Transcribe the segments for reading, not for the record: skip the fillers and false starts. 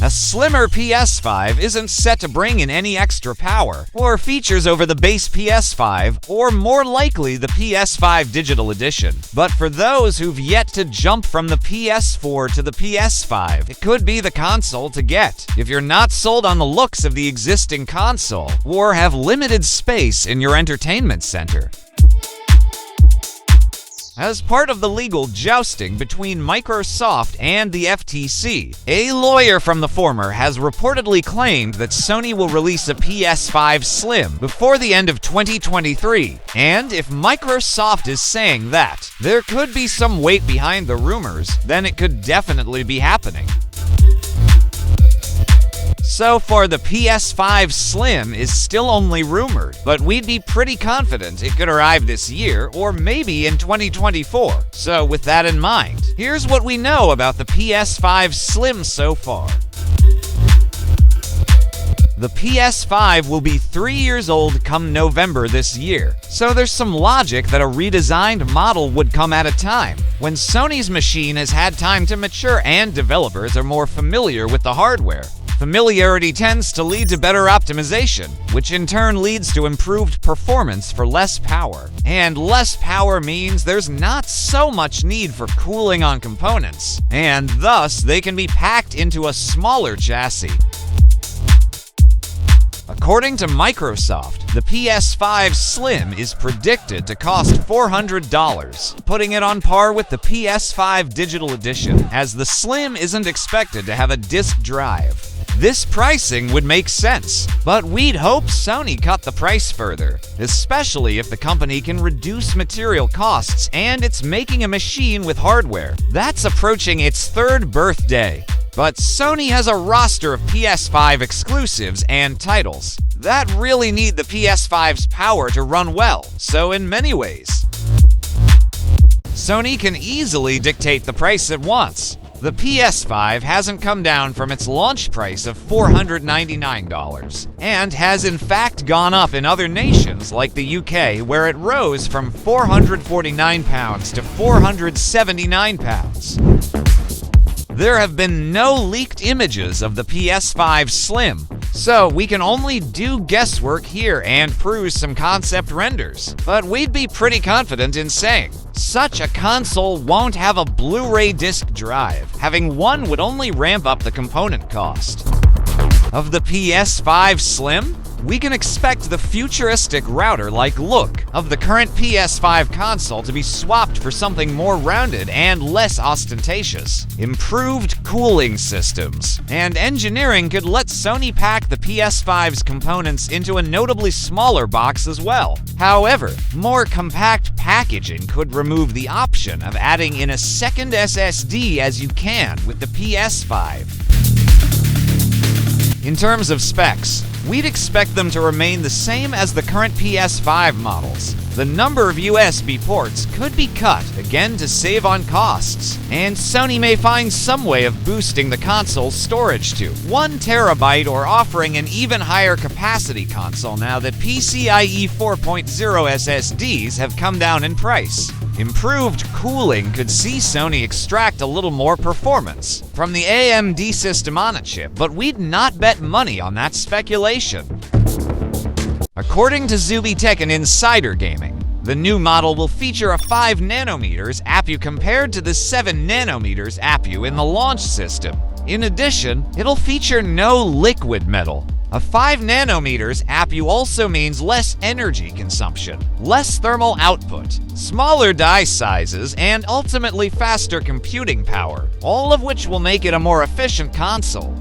A slimmer PS5 isn't set to bring in any extra power or features over the base PS5, or more likely the PS5 Digital Edition. But for those who've yet to jump from the PS4 to the PS5, it could be the console to get if you're not sold on the looks of the existing console or have limited space in your entertainment center. As part of the legal jousting between Microsoft and the FTC, a lawyer from the former has reportedly claimed that Sony will release a PS5 Slim before the end of 2023. And if Microsoft is saying that there could be some weight behind the rumors, then it could definitely be happening. So far, the PS5 Slim is still only rumored, but we'd be pretty confident it could arrive this year or maybe in 2024. So with that in mind, here's what we know about the PS5 Slim so far. The PS5 will be 3 years old come November this year, so there's some logic that a redesigned model would come at a time when Sony's machine has had time to mature and developers are more familiar with the hardware. Familiarity tends to lead to better optimization, which in turn leads to improved performance for less power. And less power means there's not so much need for cooling on components, and thus they can be packed into a smaller chassis. According to Microsoft, the PS5 Slim is predicted to cost $400, putting it on par with the PS5 Digital Edition, as the Slim isn't expected to have a disk drive. This pricing would make sense, but we'd hope Sony cut the price further, especially if the company can reduce material costs and it's making a machine with hardware that's approaching its 3rd birthday. But Sony has a roster of PS5 exclusives and titles that really need the PS5's power to run well, so in many ways, Sony can easily dictate the price it wants. The PS5 hasn't come down from its launch price of $499 and has in fact gone up in other nations like the UK, where it rose from £449 to £479. There have been no leaked images of the PS5 Slim, so we can only do guesswork here and peruse some concept renders. But we'd be pretty confident in saying such a console won't have a Blu-ray disc drive. Having one would only ramp up the component cost. Of the PS5 Slim, we can expect the futuristic router-like look of the current PS5 console to be swapped for something more rounded and less ostentatious. Improved cooling systems and engineering could let Sony pack the PS5's components into a notably smaller box as well. However, more compact packaging could remove the option of adding in a second SSD as you can with the PS5. In terms of specs, we'd expect them to remain the same as the current PS5 models. The number of USB ports could be cut, again to save on costs, and Sony may find some way of boosting the console's storage to 1 terabyte or offering an even higher capacity console now that PCIe 4.0 SSDs have come down in price. Improved cooling could see Sony extract a little more performance from the AMD system on a chip, but we'd not bet money on that speculation. According to Zuby Tech and Insider Gaming, the new model will feature a 5nm APU compared to the 7nm APU in the launch system. In addition, it'll feature no liquid metal. A 5nm APU also means less energy consumption, less thermal output, smaller die sizes, and ultimately faster computing power, all of which will make it a more efficient console.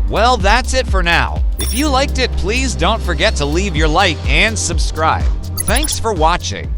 Well, that's it for now. If you liked it, please don't forget to leave your like and subscribe. Thanks for watching.